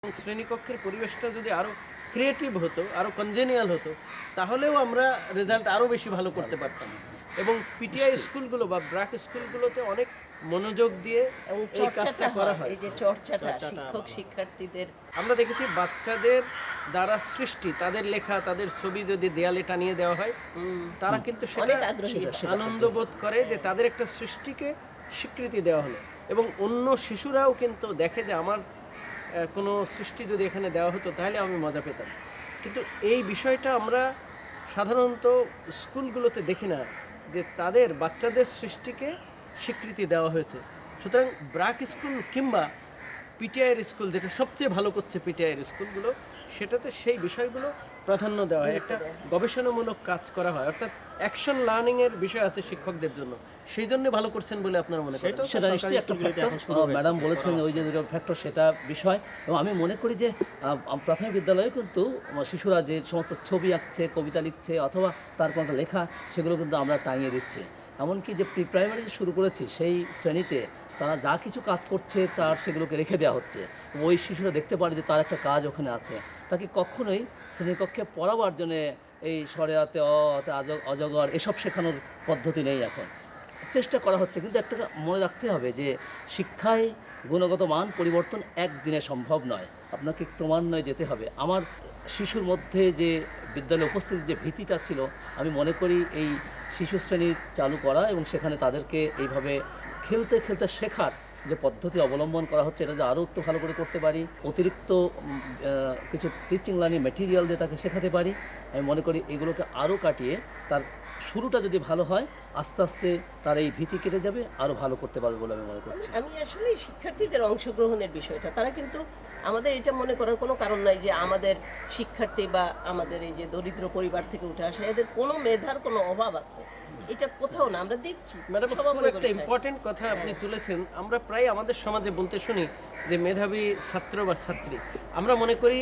শ্রেণীকক্ষের পরিবেশটা যদি আরও ক্রিয়েটিভ হতো, আরও কনজেনিয়াল হতো, তাহলেও আমরা রেজাল্ট আরও বেশি ভালো করতে পারতাম। এবং পিটিআই স্কুলগুলো বা ব্র্যাক স্কুলগুলোতে অনেক মনোযোগ দিয়ে এবং এই কাজটা করা হয়। এই যে চর্চাটা শিক্ষক শিক্ষার্থীদের আমরা দেখেছি বাচ্চাদের দ্বারা সৃষ্টি, তাদের লেখা, তাদের ছবি যদি দেয়ালে টানিয়ে দেওয়া হয়, তারা কিন্তু অনেক আগ্রহী আনন্দ বোধ করে যে তাদের একটা সৃষ্টিকে স্বীকৃতি দেওয়া হলো। এবং অন্য শিশুরাও কিন্তু দেখে যে আমার কোনো সৃষ্টি যদি এখানে দেওয়া হতো তাহলে আমি মজা পেতাম। কিন্তু এই বিষয়টা আমরা সাধারণত স্কুলগুলোতে দেখি না যে তাদের বাচ্চাদের সৃষ্টিকে স্বীকৃতি দেওয়া হয়েছে। সুতরাং ব্র্যাক স্কুল কিংবা পিটিআইয়ের স্কুল, যেটা সবচেয়ে ভালো করছে পিটিআইয়ের স্কুলগুলো, সেটাতে সেই বিষয়গুলো প্রাধান্য দেওয়া হয়, একটা গবেষণামূলক কাজ করা হয়, অর্থাৎ অ্যাকশন লার্নিংয়ের বিষয় আছে শিক্ষকদের জন্য। সেই জন্য ভালো করছেন বলে আপনার মনে করেন? সেটা নিশ্চয়ই একটা ফ্যাক্টর। ম্যাডাম বলেছেন ওই যে দুটো ফ্যাক্টর, সেটা বিষয়। এবং আমি মনে করি যে প্রাথমিক বিদ্যালয়ে কিন্তু শিশুরা যে সমস্ত ছবি আঁকছে, কবিতা লিখছে অথবা তার কোনো লেখা, সেগুলো কিন্তু আমরা টাঙিয়ে দিচ্ছি। এমনকি যে প্রি প্রাইমারি শুরু করেছি সেই শ্রেণীতে তারা যা কিছু কাজ করছে তার সেগুলোকে রেখে দেওয়া হচ্ছে। ওই শিশুরা দেখতে পারে যে তার একটা কাজ ওখানে আছে। তাকে কখনোই শ্রেণীকক্ষে পড়াবার জন্য এই স্বরে আতে অতে অজগর এসব শেখানোর পদ্ধতি নেই এখন। চেষ্টা করা হচ্ছে, কিন্তু একটা মনে রাখতে হবে যে শিক্ষায় গুণগত মান পরিবর্তন একদিনে সম্ভব নয়, আপনাকে ক্রমান্বয়ে যেতে হবে। আমার শিশুর মধ্যে যে বিদ্যালয়ে উপস্থিতির যে ভীতিটা ছিল, আমি মনে করি এই শিশু শ্রেণী চালু করা এবং সেখানে তাদেরকে এইভাবে খেলতে খেলতে শেখার যে পদ্ধতি অবলম্বন করা হচ্ছে, এটা যে আরও একটু ভালো করে করতে পারি, অতিরিক্ত কিছু টিচিং লার্নিং ম্যাটেরিয়াল দিয়ে তাকে শেখাতে পারি, আমি মনে করি এগুলোকে আরও কাটিয়ে তার শুরুটা যদি ভালো হয়, আস্তে আস্তে তার এই ভীতি কেটে যাবে, আরও ভালো করতে পারবে বলে আমি মনে করছি। আমি আসলে শিক্ষার্থীদের অংশগ্রহণের বিষয়টা, তারা কিন্তু আমাদের এটা মনে করার কোনো কারণ নাই যে আমাদের শিক্ষার্থী বা আমাদের এই যে দরিদ্র পরিবার থেকে উঠে আসে এদের কোনো মেধার কোনো অভাব আছে, এটা কোথাও না, আমরা দেখছি। ম্যাডাম, খুব একটা ইম্পর্টেন্ট কথা আপনি তুলেছেন। আমরা প্রায় আমাদের সমাজে বলতে শুনি যে মেধাবী ছাত্র বা ছাত্রী। আমরা মনে করি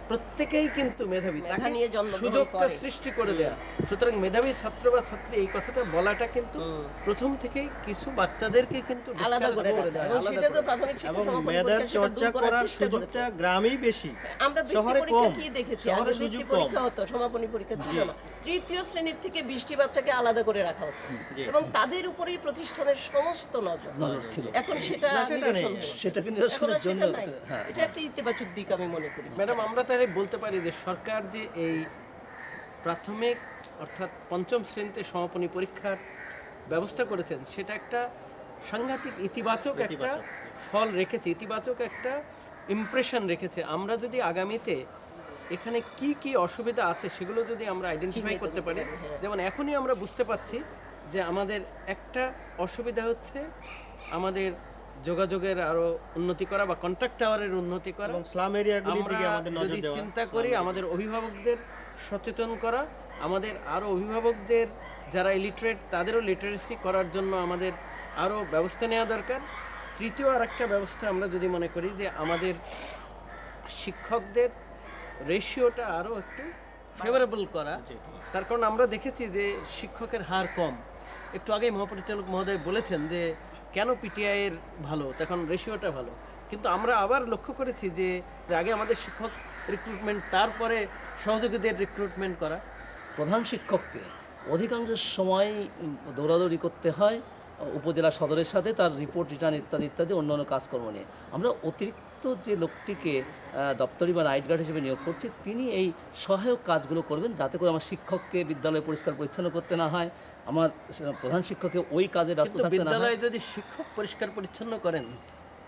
প্রত্যেকেই কিন্তু মেধাবী, তাকে নিয়ে জন্মগ্রহণ সুযোগটা করে। সৃষ্টি করে দেয়া। সুতরাং মেধাবী ছাত্র বা ছাত্রী এই কথাটা বলাটা কিন্তু প্রথম থেকেই কিছু বাচ্চাদেরকে কিন্তু আলাদা করে দেওয়া, রাখা, এবং সেটা তো প্রাথমিক শিক্ষা এবং সমাপনী মেধার পরীক্ষা সেটা চর্চা দূর করার করার চেষ্টা সুযোগটা করেছে। গ্রামেই বেশি, আমরা বৃত্তি শহরে পরীক্ষা কম। কি দেখেছি, শহরে আগে সুযোগ বৃত্তি কম। পরীক্ষা হতো, সমাপনী পরীক্ষা ছিল না। তৃতীয় শ্রেণীর থেকে 20টি বাচ্চাকে আলাদা করে রাখা হতো এবং তাদের উপরেই প্রতিষ্ঠানের সমস্ত নজর ছিল। এখন সেটা নিরসন্দেহ। সেটাকে এখন আর নিরসনের জন্য সেটা নাই। এটা একটা ইতিবাচক দিক আমি মনে করি। ম্যাডাম, আমরা তাহলে বলতে পারি যে সরকার যে এই প্রাথমিক অর্থাৎ পঞ্চম শ্রেণীতে সমাপনী পরীক্ষার ব্যবস্থা করেছেন, সেটা একটা সাংঘাতিক ইতিবাচক একটা ফল রেখেছে, ইতিবাচক একটা ইমপ্রেশন রেখেছে। আমরা যদি আগামীতে এখানে কি কি অসুবিধা আছে সেগুলো যদি আমরা আইডেন্টিফাই করতে পারি, যেমন এখনই আমরা বুঝতে পারছি যে আমাদের একটা অসুবিধা হচ্ছে আমাদের যোগাযোগের আরো উন্নতি করা বা কন্ট্যাক্ট টাওয়ারের উন্নতি করা, এবং স্লাম এরিয়াগুলির দিকে আমাদের নজর যদি দেওয়া। চিন্তা করি আমাদের অভিভাবকদের সচেতন করা, আমাদের আরো অভিভাবকদের যারা ইলিটারেট তাদেরও লিটারেসি করার জন্য আমাদের আরো ব্যবস্থা নেওয়া দরকার। তৃতীয় আর একটা ব্যবস্থা আমরা যদি মনে করি যে আমাদের শিক্ষকদের রেশিওটা আরো একটু ফেভারেবল করা, তার কারণ আমরা দেখেছি যে শিক্ষকের হার কম। একটু আগেই মহাপরিচালক মহোদয় বলেছেন যে কেন পিটিআই এর ভালো, তখন রেশিওটা ভালো। কিন্তু আমরা আবার লক্ষ্য করেছি যে আগে আমাদের শিক্ষক রিক্রুটমেন্ট, তারপরে সহযোগীদের রিক্রুটমেন্ট করা। প্রধান শিক্ষককে অধিকাংশ সময় দৌড়াদৌড়ি করতে হয় উপজেলা সদরের সাথে, তার রিপোর্ট রিটার্ন ইত্যাদি ইত্যাদি অন্যান্য কাজকর্ম নিয়ে। আমরা অতিরিক্ত যে লোকটিকে দপ্তরি বা নাইট গার্ড হিসেবে নিয়োগ করছি, তিনি এই সহায়ক কাজগুলো করবেন, যাতে করে আমার শিক্ষককে বিদ্যালয় পরিষ্কার পরিচ্ছন্ন করতে না হয়, আমার প্রধান শিক্ষককে ওই কাজে ব্যস্ত থাকতে না হয়। বিদ্যালয়ে যদি শিক্ষক পরিষ্কার পরিচ্ছন্ন করেন,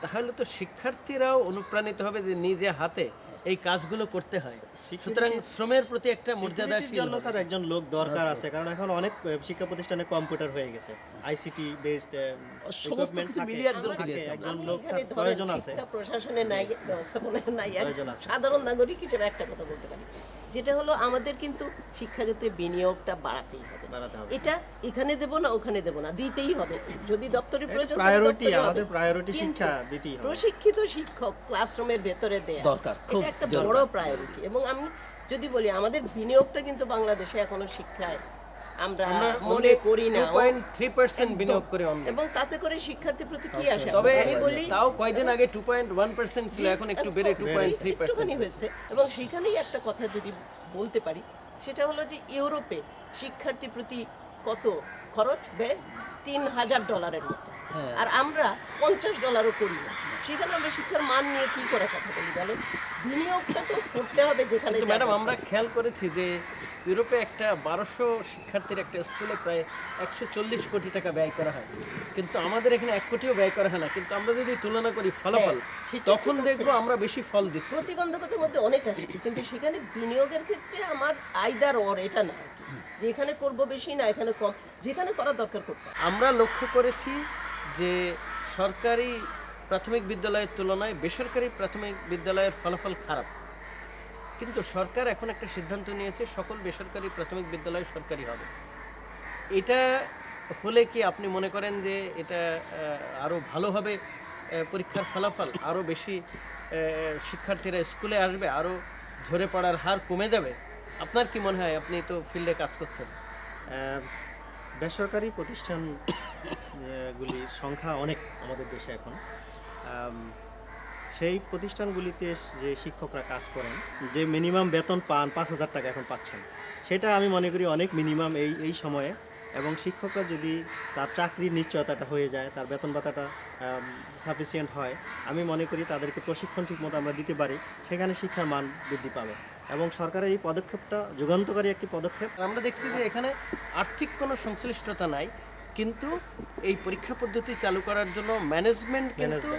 তাহলে তো শিক্ষার্থীরাও অনুপ্রাণিত হবে যে নিজে হাতে এই কাজগুলো করতে হয়। সুতরাং শ্রমের প্রতি একটা মর্যাদাশীল জন্য স্যার একজন লোক দরকার আছে, কারণ এখন অনেক শিক্ষা প্রতিষ্ঠানে কম্পিউটার হয়ে গেছে, আইসিটি বেসড সমস্ত কিছু মিলিয়ে একজন লোক এখানে ধরেন প্রয়োজন আছে। শিক্ষা প্রশাসনে নাই, ব্যবস্থাপনায় নাই, প্রয়োজন আছে। সাধারণ নাগরিক হিসেবে একটা কথা বলতে পারি, যেটা হলো আমাদের কিন্তু শিক্ষাক্ষেত্রে বিনিয়োগটা বাড়াতেই হবে। এটা এখানে দেব না ওখানে দেব না, দিতেই হবে। যদি দপ্তরি প্রয়োজন হয়, প্রায়োরিটি, দপ্তরে হবে। আমাদের প্রায়োরিটি কিন্তু শিক্ষা দিতেই হবে। প্রশিক্ষিত শিক্ষক ক্লাসরুমের ভেতরে দেয়া দরকার, খুব এটা একটা বড় প্রায়োরিটি। এবং আমি যদি বলি আমাদের বিনিয়োগটা কিন্তু বাংলাদেশে এখনো শিক্ষায় আমরা আমরা মনে করি না 2.3% বিনিয়োগ করে অন্য। এবং তাতে করে শিক্ষার্থীর প্রতি কি আসে তবে আমি বলি তাও কয়দিন আগে 2.1% ছিল, এখন একটু বেড়ে একটুখানি 2.3% হয়েছে। এবং সেখানেই একটা কথা যদি বলতে পারি, সেটা হলো যে ইউরোপে শিক্ষার্থী প্রতি কত খরচ ব্যয় $3,000 মতো, আর আমরা $50 করি না। সেখানে আমরা শিক্ষার মান নিয়ে কি করে কথা বলি বলেন? বিনিয়োগটা তো করতে হবে যেখানে কিন্তু যা ম্যাডাম দরকার। আমরা খেয়াল করেছি যে ইউরোপে একটা 1200 শিক্ষার্থীর একটা স্কুলে প্রায় 140 কোটি টাকা ব্যয় করা হয়, কিন্তু আমাদের এখানে 1 কোটিও ব্যয় করা হয় না। কিন্তু আমরা যদি তুলনা করি ফলাফল, সেটা তখন ঠিক আছে। দেখবো আমরা বেশি ফল দিচ্ছি। প্রতিবন্ধকতার মধ্যে অনেক আসছে, কিন্তু সেখানে বিনিয়োগের ক্ষেত্রে আমার আইদার অর এটা না আর কি। যে এখানে করবো বেশি না এখানে কম, যেখানে করা দরকার করতে হবে। আমরা লক্ষ্য করেছি যে সরকারি প্রাথমিক বিদ্যালয়ের তুলনায় বেসরকারি প্রাথমিক বিদ্যালয়ের ফলাফল খারাপ, কিন্তু সরকার এখন একটা সিদ্ধান্ত নিয়েছে সকল বেসরকারি প্রাথমিক বিদ্যালয় সরকারি হবে। এটা হলে কি আপনি মনে করেন যে এটা আরও ভালো হবে? পরীক্ষার ফলাফল আরও বেশি শিক্ষার্থীরা স্কুলে আসবে, আরও ঝরে পড়ার হার কমে যাবে? আপনার কি মনে হয়? আপনি তো ফিল্ডে কাজ করছেন। বেসরকারি প্রতিষ্ঠান গুলির সংখ্যা অনেক আমাদের দেশে এখন। সেই প্রতিষ্ঠানগুলিতে যে শিক্ষকরা কাজ করেন, যে মিনিমাম বেতন পান 5,000 টাকা এখন পাচ্ছেন, সেটা আমি মনে করি অনেক মিনিমাম এই সময়ে। এবং শিক্ষকরা যদি তার চাকরির নিশ্চয়তাটা হয়ে যায়, তার বেতন ভাতাটা সাফিসিয়েন্ট হয়, আমি মনে করি তাদেরকে প্রশিক্ষণ ঠিকমতো আমরা দিতে পারি, সেখানে শিক্ষার মান বৃদ্ধি পাবে। এবং সরকারের এই পদক্ষেপটা যুগান্তকারী একটি পদক্ষেপ। আমরা দেখছি যে এখানে আর্থিক কোনো সংশ্লিষ্টতা নাই, কিন্তু এই পরীক্ষা পদ্ধতি চালু করার জন্য ম্যানেজমেন্ট কিন্তু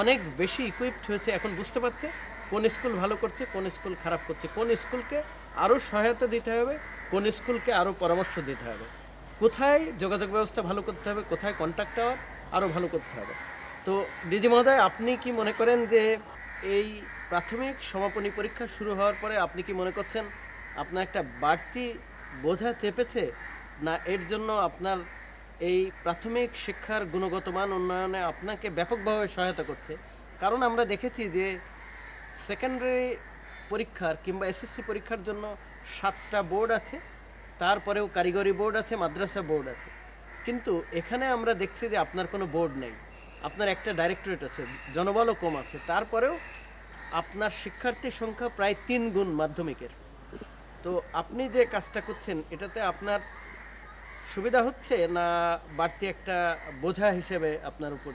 অনেক বেশি ইকুইপড হয়েছে। এখন বুঝতে পারছে কোন স্কুল ভালো করছে, কোন স্কুল খারাপ করছে, কোন স্কুলকে আরও সহায়তা দিতে হবে, কোন স্কুলকে আরও পরামর্শ দিতে হবে, কোথায় যোগাযোগ ব্যবস্থা ভালো করতে হবে, কোথায় কন্ট্যাক্ট টাওয়ার আরও ভালো করতে হবে। তো ডিজি মহোদয়, আপনি কি মনে করেন যে এই প্রাথমিক সমাপনী পরীক্ষা শুরু হওয়ার পরে আপনি কি মনে করছেন আপনার একটা বাড়তি বোঝা চেপেছে, না এর জন্য আপনার এই প্রাথমিক শিক্ষার গুণগত মান উন্নয়নে আপনাকে ব্যাপকভাবে সহায়তা করছে? কারণ আমরা দেখেছি যে সেকেন্ডারি পরীক্ষার কিংবা এসএসসি পরীক্ষার জন্য 7টা বোর্ড আছে, তারপরেও কারিগরি বোর্ড আছে, মাদ্রাসা বোর্ড আছে, কিন্তু এখানে আমরা দেখছি যে আপনার কোনো বোর্ড নেই, আপনার একটা ডাইরেক্টরেট আছে, জনবলও কম আছে, তারপরেও আপনার শিক্ষার্থীর সংখ্যা প্রায় 3 গুণ মাধ্যমিকের। তো আপনি যে কাজটা করছেন এটাতে আপনার সুবিধা হচ্ছে, না বাড়তি একটা বোঝা হিসেবে আপনার উপর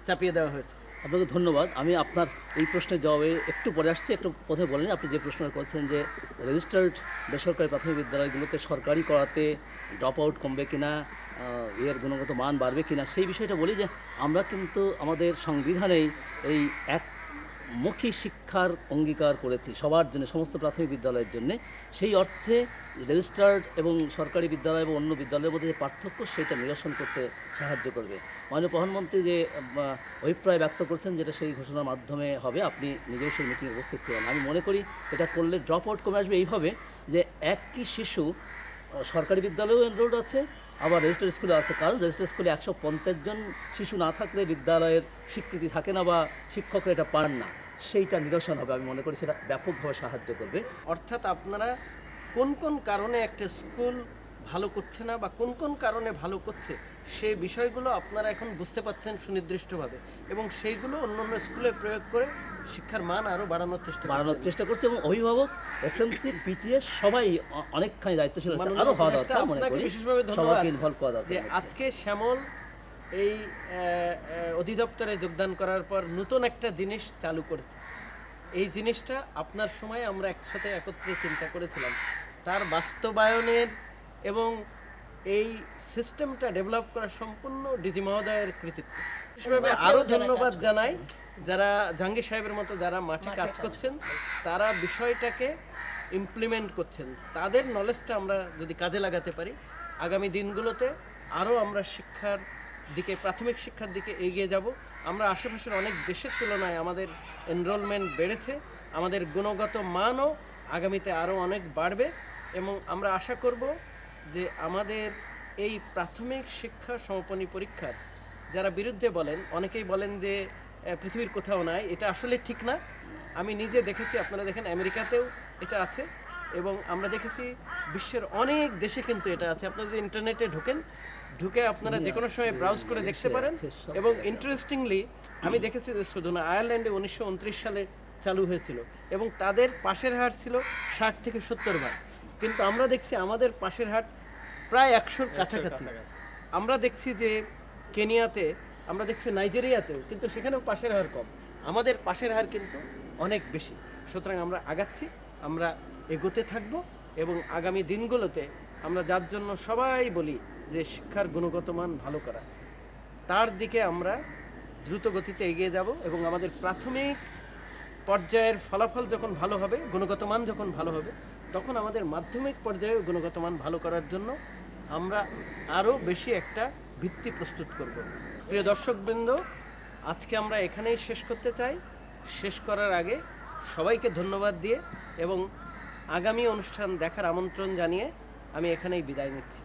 চাপিয়ে দেওয়া হয়েছে? আপনাকে ধন্যবাদ। আমি আপনার এই প্রশ্নের জবাবে একটু পরে আসছি। একটু প্রথমে বলেন, আপনি যে প্রশ্নটা করেছেন যে রেজিস্টার্ড বেসরকারি প্রাথমিক বিদ্যালয়গুলোকে সরকারি করাতে ড্রপ আউট কমবে কিনা, এর গুণগত মান বাড়বে কিনা, সেই বিষয়টা বলি যে আমরা কিন্তু আমাদের সংবিধানেই এই একমুখী শিক্ষার অঙ্গীকার করেছি সবার জন্য, সমস্ত প্রাথমিক বিদ্যালয়ের জন্য। সেই অর্থে রেজিস্টার্ড এবং সরকারি বিদ্যালয় এবং অন্য বিদ্যালয়ের মধ্যে যে পার্থক্য, সেটা নিরসন করতে সাহায্য করবে। মাননীয় প্রধানমন্ত্রী যে অভিপ্রায় ব্যক্ত করছেন, যেটা সেই ঘোষণার মাধ্যমে হবে, আপনি নিজেও সেই মিটিংয়ে উপস্থিত ছিলেন। আমি মনে করি এটা করলে ড্রপ আউট কমে আসবে এইভাবে যে একই শিশু সরকারি বিদ্যালয়েও এনরোল্ড আছে, আবার রেজিস্টার্ড স্কুলে আছে। কারণ রেজিস্টার্ড স্কুলে 150 জন শিশু না থাকলে বিদ্যালয়ের স্বীকৃতি থাকে না বা শিক্ষকরা এটা পান না, সেইটা নিরসন হবে। আমি মনে করি সেটা ব্যাপকভাবে সাহায্য করবে। অর্থাৎ আপনারা কোন কোন কারণে একটা স্কুল ভালো করছে না বা কোন কোন কারণে ভালো করছে, সেই বিষয়গুলো আপনারা এখন বুঝতে পারছেন সুনির্দিষ্টভাবে, এবং সেইগুলো অন্য অন্য স্কুলে প্রয়োগ করে শিক্ষার মান আরও বাড়ানোর চেষ্টা করছে। এবং অভিভাবক, এসএমসি, পিটিএ সবাই অনেকখানি দায়িত্বশীল আছে, আরও হওয়া দরকার। মনে করি বিশেষভাবে সবাইকে ইনভলভ করা দরকার। যে আজকে শ্যামল এই অধিদপ্তরে যোগদান করার পর নতুন একটা জিনিস চালু করেছে। এই জিনিসটা আপনার সময় আমরা একসাথে একত্রে চিন্তা করেছিলাম, তার বাস্তবায়নের এবং এই সিস্টেমটা ডেভেলপ করার সম্পূর্ণ ডিজি মহোদয়ের কৃতিত্ব। বিশেষভাবে আরও ধন্যবাদ জানাই যারা জাহাঙ্গীর সাহেবের মতো যারা মাঠে কাজ করছেন, তারা বিষয়টাকে ইমপ্লিমেন্ট করছেন। তাদের নলেজটা আমরা যদি কাজে লাগাতে পারি, আগামী দিনগুলোতে আরও আমরা শিক্ষার দিকে, প্রাথমিক শিক্ষার দিকে এগিয়ে যাব। আমরা আশেপাশের অনেক দেশের তুলনায় আমাদের এনরোলমেন্ট বেড়েছে, আমাদের গুণগত মানও আগামীতে আরও অনেক বাড়বে, এবং আমরা আশা করব যে আমাদের এই প্রাথমিক শিক্ষা সমাপনী পরীক্ষার যারা বিরুদ্ধে বলেন, অনেকেই বলেন যে পৃথিবীর কোথাও নাই, এটা আসলে ঠিক না। আমি নিজে দেখেছি, আপনারা দেখেন আমেরিকাতেও এটা আছে, এবং আমরা দেখেছি বিশ্বের অনেক দেশে কিন্তু এটা আছে। আপনারা যদি ইন্টারনেটে ঢুকে আপনারা যে কোনো সময় ব্রাউজ করে দেখতে পারেন। এবং ইন্টারেস্টিংলি আমি দেখেছি যে শুধু না, আয়ারল্যান্ডে 1929 সালে চালু হয়েছিল এবং তাদের পাশের হার ছিল 60 থেকে 70 ভাগ, কিন্তু আমরা দেখছি আমাদের পাশের হার প্রায় 100-র কাছাকাছি। আমরা দেখছি যে কেনিয়াতে, আমরা দেখছি নাইজেরিয়াতেও, কিন্তু সেখানেও পাশের হার কম, আমাদের পাশের হার কিন্তু অনেক বেশি। সুতরাং আমরা আগাচ্ছি, আমরা এগোতে থাকব এবং আগামী দিনগুলোতে আমরা যার জন্য সবাই বলি যে শিক্ষার গুণগত মান ভালো করা, তার দিকে আমরা দ্রুত গতিতে এগিয়ে যাব এবং আমাদের প্রাথমিক পর্যায়ের ফলাফল যখন ভালো হবে, গুণগত মান যখন ভালো হবে, তখন আমাদের মাধ্যমিক পর্যায়ে গুণগত মান ভালো করার জন্য আমরা আরও বেশি একটা ভিত্তি প্রস্তুত করব। প্রিয় দর্শকবৃন্দ, আজকে আমরা এখানেই শেষ করতে চাই। শেষ করার আগে সবাইকে ধন্যবাদ দিয়ে এবং আগামী অনুষ্ঠান দেখার আমন্ত্রণ জানিয়ে আমি এখানেই বিদায় নিচ্ছি।